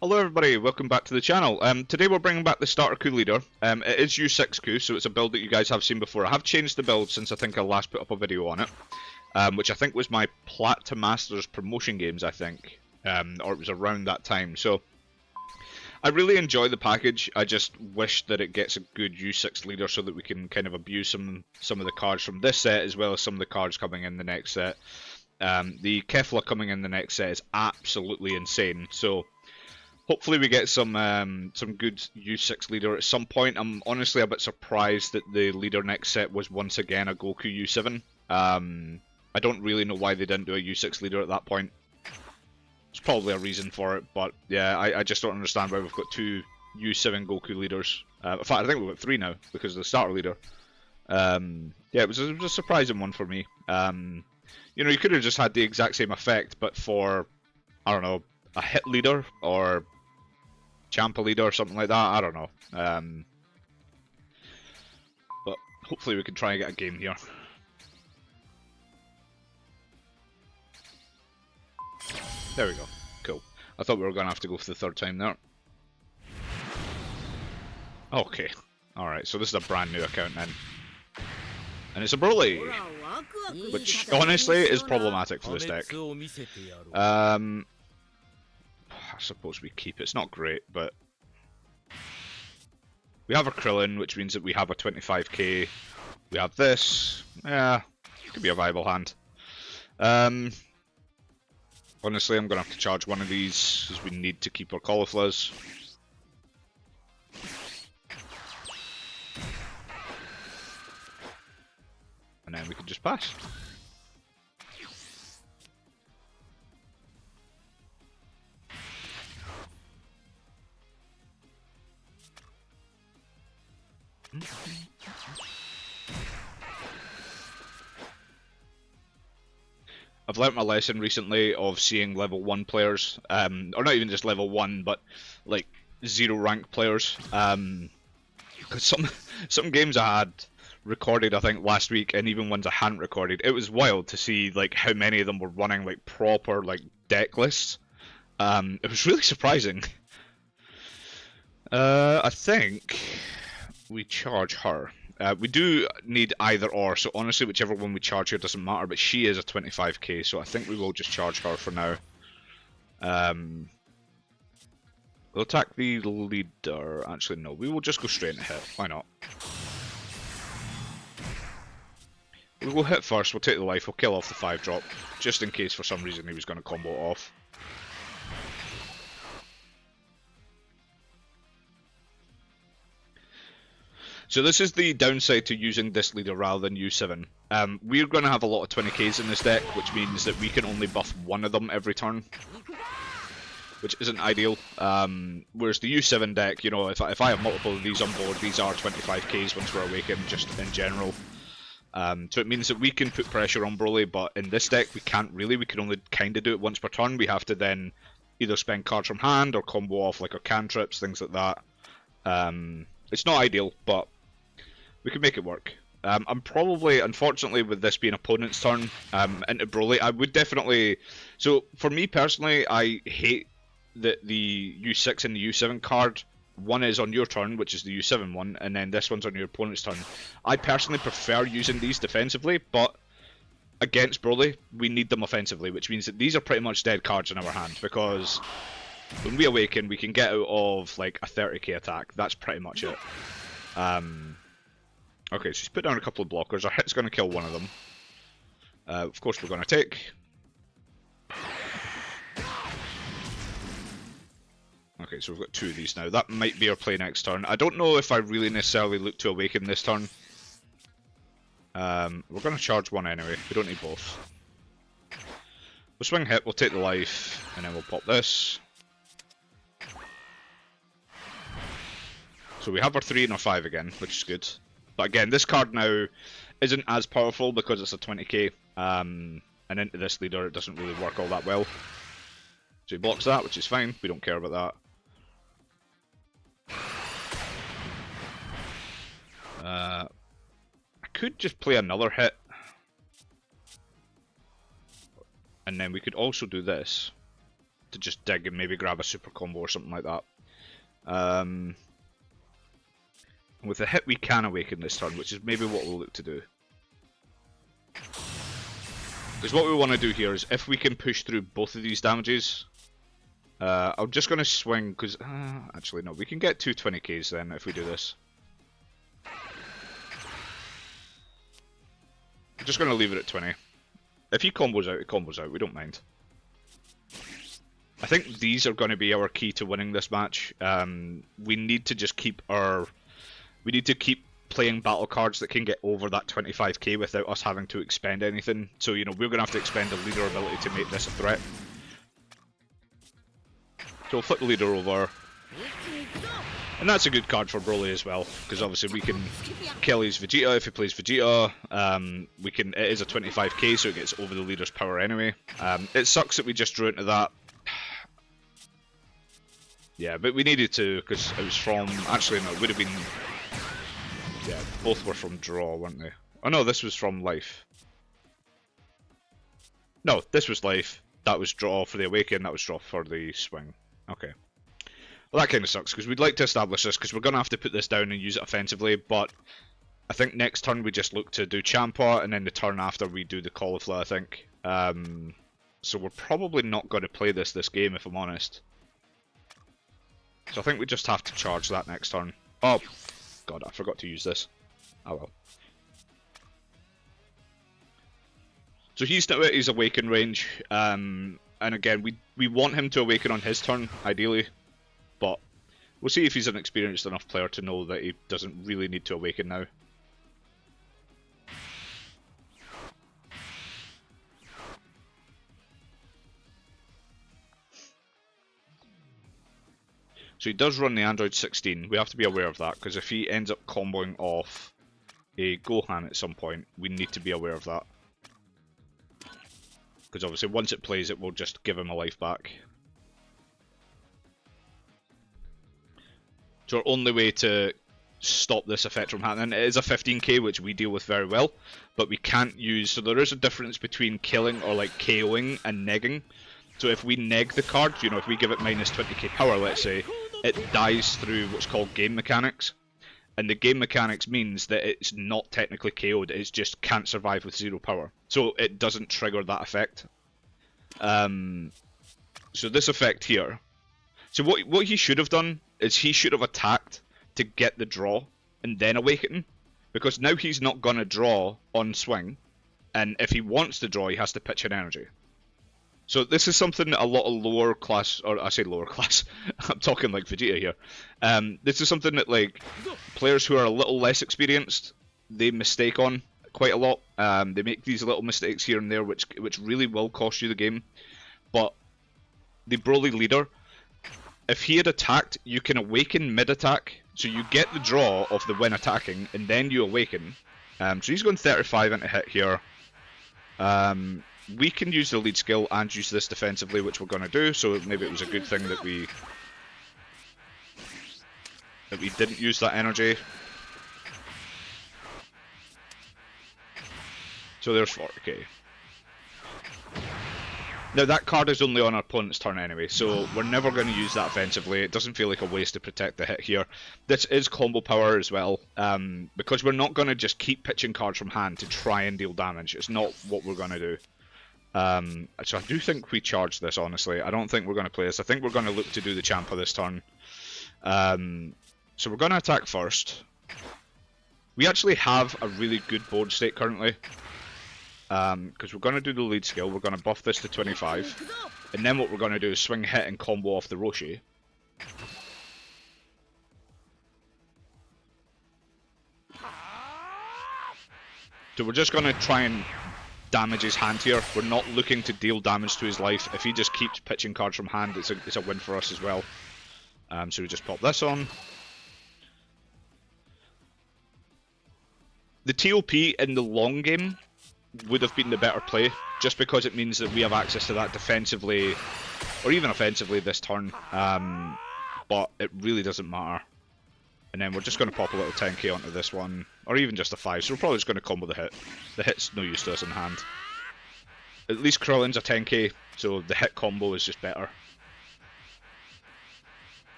Hello everybody, welcome back to the channel. Today we're bringing back the Starterku leader. It is U6ku, so it's a build that you guys have seen before. I have changed the build since I think I last put up a video on it, which I think was my Plat to Masters promotion games, I think, or it was around that time. So I really enjoy the package. I just wish that it gets a good U6 leader so that we can kind of abuse some of the cards from this set as well as some of the cards coming in the next set. The Kefla coming in the next set is absolutely insane. So hopefully we get some good U6 leader at some point. I'm honestly a bit surprised that the leader next set was once again a Goku U7. I don't really know why they didn't do a U6 leader at that point. There's probably a reason for it, but yeah, I just don't understand why we've got two U7 Goku leaders. In fact, I think we've got three now because of the starter leader. Yeah, it was a surprising one for me. You know, you could have just had the exact same effect, but for, I don't know, a hit leader or Champa leader or something like that. I don't know. But hopefully we can try and get a game here. There we go. Cool. I thought we were going to have to go for the third time there. Okay. Alright, so this is a brand new account then. And it's a Broly! Which, honestly, is problematic for this deck. I suppose we keep it. It's not great, but we have a Krillin, which means that we have a 25k. We have this. Yeah, could be a viable hand. Honestly, I'm going to have to charge one of these, because we need to keep our cauliflowers. And then we can just pass. I've learnt my lesson recently of seeing level 1 players, or not even just level 1, but like 0 rank players. Because some games I had recorded, I think, last week, and even ones I hadn't recorded, it was wild to see like how many of them were running like proper like deck lists. It was really surprising. I think we charge her. We do need either or, so honestly whichever one we charge here doesn't matter, but she is a 25k, so I think we will just charge her for now. We'll attack the leader. Actually no, we will just go straight into hit, why not? We will hit first, we'll take the life, we'll kill off the 5-drop, just in case for some reason he was going to combo it off. So this is the downside to using this leader rather than U7. We're going to have a lot of 20k's in this deck, which means that we can only buff one of them every turn, which isn't ideal. Whereas the U7 deck, you know, if I have multiple of these on board, these are 25k's once we're awakened, just in general. So it means that we can put pressure on Broly, but in this deck we can't really. We can only kind of do it once per turn. We have to then either spend cards from hand or combo off like our cantrips, things like that. It's not ideal, but we can make it work. I'm probably, unfortunately, with this being opponent's turn into Broly, I would definitely... So, for me personally, I hate that the U6 and the U7 card, one is on your turn, which is the U7 one, and then this one's on your opponent's turn. I personally prefer using these defensively, but against Broly, we need them offensively, which means that these are pretty much dead cards in our hand, because when we awaken, we can get out of like a 30k attack. That's pretty much it. Okay, so she's put down a couple of blockers. Our hit's going to kill one of them. Of course we're going to take. Okay, so we've got two of these now. That might be our play next turn. I don't know if I really necessarily look to awaken this turn. We're going to charge one anyway. We don't need both. We'll swing hit, we'll take the life, and then we'll pop this. So we have our 3 and our 5 again, which is good. But again, this card now isn't as powerful because it's a 20k, and into this leader it doesn't really work all that well. So he blocks that, which is fine, we don't care about that. I could just play another hit, and then we could also do this. to just dig and maybe grab a super combo or something like that. With a hit we can awaken this turn, which is maybe what we'll look to do. Because what we want to do here is, if we can push through both of these damages, I'm just going to swing, because, actually no, we can get 220Ks then if we do this. I'm just going to leave it at 20. If he combos out, he combos out, we don't mind. I think these are going to be our key to winning this match. We need to just keep playing battle cards that can get over that 25k without us having to expend anything. So, you know, we're going to have to expend a leader ability to make this a threat. So we'll flip the leader over. And that's a good card for Broly as well, because obviously we can kill his Vegeta if he plays Vegeta. It is a 25k, so it gets over the leader's power anyway. It sucks that we just drew into that. Yeah, but we needed to, because it was from... Actually, no, it would have been... Yeah, both were from draw, weren't they? Oh no, this was from life. No, this was life. That was draw for the awaken, that was draw for the swing. Okay. Well, that kind of sucks, because we'd like to establish this, because we're going to have to put this down and use it offensively, but I think next turn we just look to do Champa, and then the turn after we do the Cauliflower, I think. So we're probably not going to play this game, if I'm honest. So I think we just have to charge that next turn. Oh, God, I forgot to use this. Oh well. So he's now at his awaken range, and again, we want him to awaken on his turn, ideally. But we'll see if he's an experienced enough player to know that he doesn't really need to awaken now. So he does run the Android 16. We have to be aware of that, because if he ends up comboing off a Gohan at some point, we need to be aware of that. Because obviously once it plays, it will just give him a life back. So our only way to stop this effect from happening, it is a 15k, which we deal with very well, but we can't use... So there is a difference between killing or like KOing and negging. So if we neg the card, you know, if we give it minus 20k power, let's say, it dies through what's called game mechanics. And the game mechanics means that it's not technically KO'd, it's just can't survive with 0 power. So it doesn't trigger that effect. So this effect here. So what he should have done is he should have attacked to get the draw and then awaken. Because now he's not going to draw on swing. And if he wants to draw, he has to pitch an energy. So this is something that a lot of lower class, or I say lower class, I'm talking like Vegeta here. This is something that like players who are a little less experienced, they mistake on quite a lot. They make these little mistakes here and there, which really will cost you the game. But the Broly leader, if he had attacked, you can awaken mid-attack, so you get the draw of the win attacking, and then you awaken. So he's going 35 into hit here. We can use the lead skill and use this defensively, which we're going to do, so maybe it was a good thing that we didn't use that energy. So there's 40k. Now that card is only on our opponent's turn anyway, so we're never going to use that offensively. It doesn't feel like a waste to protect the hit here. This is combo power as well, because we're not going to just keep pitching cards from hand to try and deal damage. It's not what we're going to do. So I do think we charge this, honestly. I don't think we're going to play this. I think we're going to look to do the Champa this turn. So we're going to attack first. We actually have a really good board state currently. Because we're going to do the lead skill, we're going to buff this to 25, and then what we're going to do is swing hit and combo off the Roshi. So we're just going to try and damage his hand here. We're not looking to deal damage to his life. If he just keeps pitching cards from hand, it's a win for us as well. So we just pop this on. The TOP in the long game would have been the better play, just because it means that we have access to that defensively, or even offensively this turn, but it really doesn't matter. And then we're just going to pop a little 10k onto this one, or even just a 5, so we're probably just going to combo the hit. The hit's no use to us in hand. At least Krillin's a 10k, so the hit combo is just better.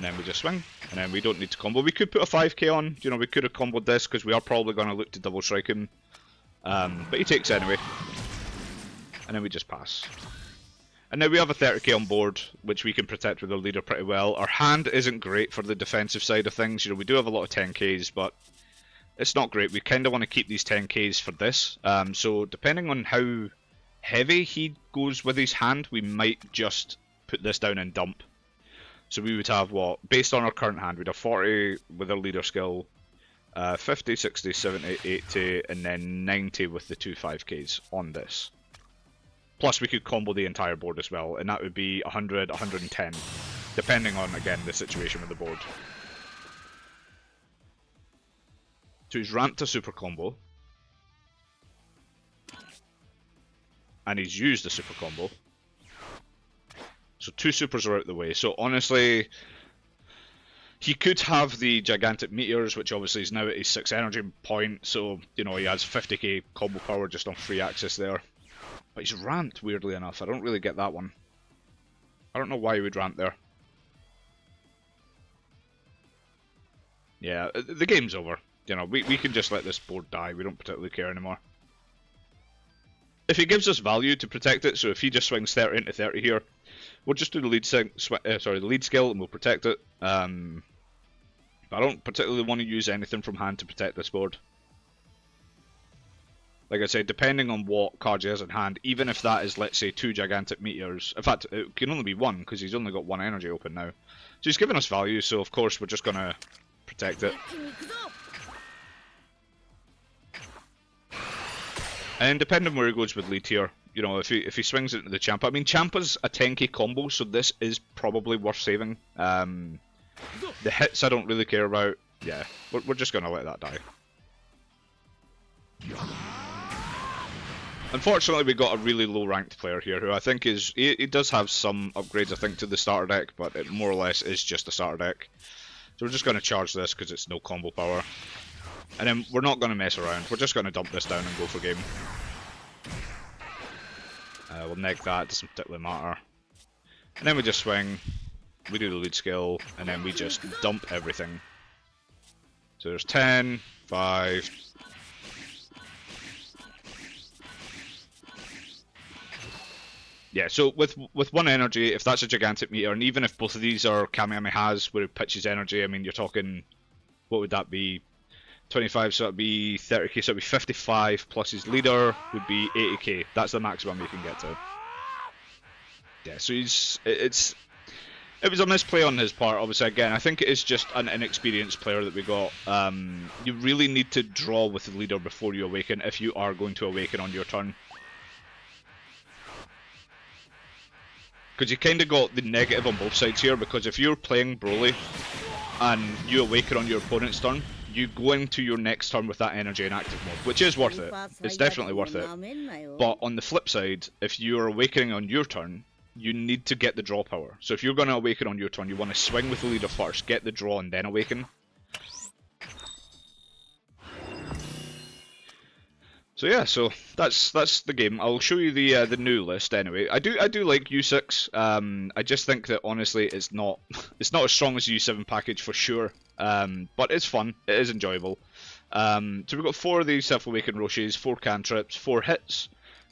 and then we just swing, and then we don't need to combo. We could put a 5k on, you know, we could have comboed this, because we are probably going to look to double strike him. But he takes anyway. And then we just pass. And now we have a 30k on board, which we can protect with our leader pretty well. Our hand isn't great for the defensive side of things. You know, we do have a lot of 10ks, but it's not great. We kind of want to keep these 10ks for this. So depending on how heavy he goes with his hand, we might just put this down and dump. So we would have what? Based on our current hand, we'd have 40 with our leader skill, 50, 60, 70, 80, and then 90 with the two 5ks on this. Plus we could combo the entire board as well, and that would be 100, 110, depending on, again, the situation with the board. So he's ramped a super combo. And he's used a super combo. So two supers are out the way. So honestly, he could have the gigantic meteors, which obviously is now at his 6 energy point. So, you know, he has 50k combo power just on free access there. But he's ramped, weirdly enough. I don't really get that one. I don't know why he would ramp there. Yeah, the game's over. You know, we can just let this board die. We don't particularly care anymore. If he gives us value to protect it, so if he just swings 30 into 30 here, we'll just do the lead skill and we'll protect it. But I don't particularly want to use anything from hand to protect this board. Like I said, depending on what card he has in hand, even if that is, let's say, 2 gigantic meteors. In fact, it can only be 1 because he's only got 1 energy open now. So he's giving us value, so of course we're just going to protect it. And depending on where he goes with lead here, you know, if he swings into the Champa, I mean, Champa's a 10k combo, so this is probably worth saving. The hits I don't really care about. Yeah, we're just going to let that die. Unfortunately, we got a really low ranked player here who I think is, he does have some upgrades I think to the starter deck, but it more or less is just a starter deck. So we're just going to charge this because it's no combo power. And then we're not going to mess around, we're just going to dump this down and go for game. We'll neg that, doesn't particularly matter. And then we just swing, we do the lead skill, and then we just dump everything. So there's 10, 5... Yeah, so with 1 energy, if that's a gigantic meteor, and even if both of these are Kamehamehas where it pitches energy, I mean, you're talking, what would that be? 25, so that'd be 30k, so it'd be 55 plus his leader would be 80k. That's the maximum you can get to. Yeah, so it was a misplay on his part, obviously. Again, I think it is just an inexperienced player that we got. You really need to draw with the leader before you awaken, if you are going to awaken on your turn. Because you kind of got the negative on both sides here, because if you're playing Broly and you awaken on your opponent's turn, you go into your next turn with that energy in active mode, which is worth it. It's definitely worth it. But on the flip side, if you're awakening on your turn, you need to get the draw power. So if you're going to awaken on your turn, you want to swing with the leader first, get the draw, and then awaken. So yeah, so that's the game. I'll show you the new list anyway. I do like U6. I just think that honestly it's not as strong as the U7 package for sure. But it's fun. It is enjoyable. So we've got 4 of these self-awakened Roshis, 4 cantrips, 4 hits,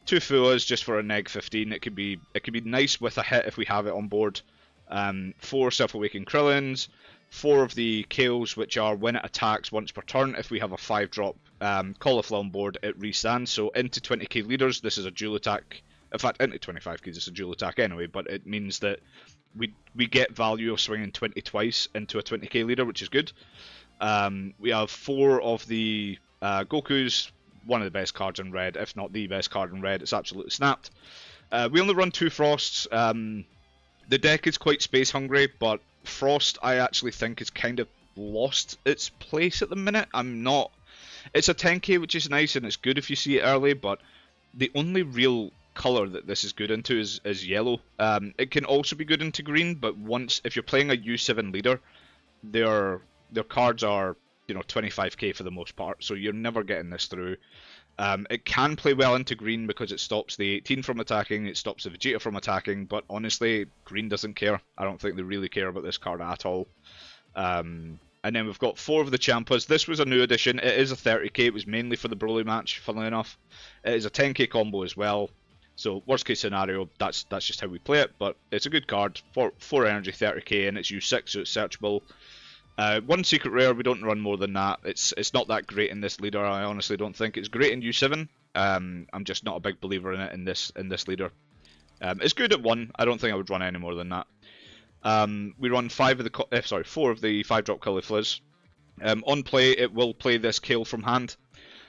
2 Fuas just for a neg 15. It could be nice with a hit if we have it on board. 4 self-awakened Krillins, 4 of the Kales, which are when it attacks once per turn. If we have a 5-drop Cauliflower on board, it restands. So into 20k leaders, this is a dual attack. In fact, into 25k, it's a dual attack anyway, but it means that we get value of swinging 20 twice into a 20k leader, which is good. We have 4 of the Gokus, one of the best cards in red, if not the best card in red. It's absolutely snapped. We only run 2 Frosts. The deck is quite space hungry, but Frost I actually think is kind of lost its place at the minute. It's a 10k, which is nice and it's good if you see it early, but the only real colour that this is good into is yellow. It can also be good into green, but if you're playing a U7 leader, their cards are 25k for the most part, so you're never getting this through. It can play well into green because it stops the 18 from attacking, it stops the Vegeta from attacking, but honestly, green doesn't care. I don't think they really care about this card at all. And then we've got 4 of the Champas. This was a new addition. It is a 30k. It was mainly for the Broly match, funnily enough. It is a 10k combo as well. So worst case scenario, that's just how we play it. But it's a good card. 4 energy, 30k, and it's U6, so it's searchable. 1 secret rare. We don't run more than that. It's not that great in this leader. I honestly don't think it's great in U7. I'm just not a big believer in it in this leader. It's good at 1. I don't think I would run any more than that. We run 4 of the 5-drop Cauliflas. On play, it will play this Kale from hand.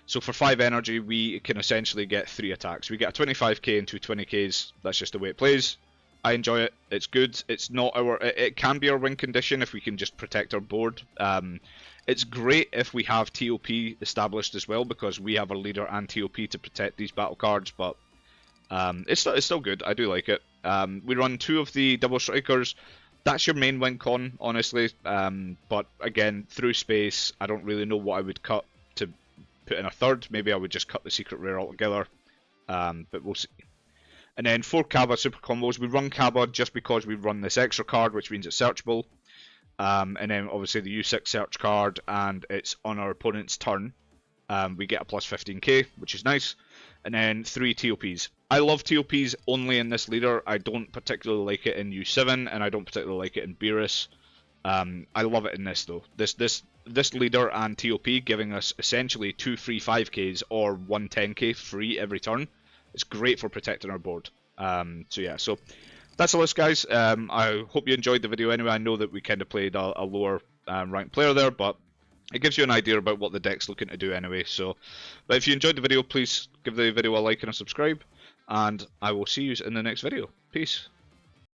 So for 5 energy, we can essentially get 3 attacks. We get a 25k and 2 20ks. That's just the way it plays. I enjoy it. It's good. It's not our. It can be our win condition if we can just protect our board. It's great if we have TOP established as well, because we have our leader and TOP to protect these battle cards. But it's still good. I do like it. We run 2 of the double strikers. That's your main win con, honestly. But again, through space, I don't really know what I would cut to put in a third. Maybe I would just cut the secret rare altogether. But we'll see. And then 4 Kaba super combos. We run Kaba just because we run this extra card, which means it's searchable. And then obviously the U6 search card, and it's on our opponent's turn. We get a plus 15k, which is nice. And then 3 TOPs. I love TOPs only in this leader. I don't particularly like it in U7, and I don't particularly like it in Beerus. I love it in this though. This leader and TOP giving us essentially 2 free 5ks or 1 10k free every turn. It's great for protecting our board. So yeah, so that's the list, guys. I hope you enjoyed the video anyway. I know that we kind of played a lower ranked player there, but it gives you an idea about what the deck's looking to do anyway. So, but if you enjoyed the video, please give the video a like and a subscribe, and I will see you in the next video. Peace.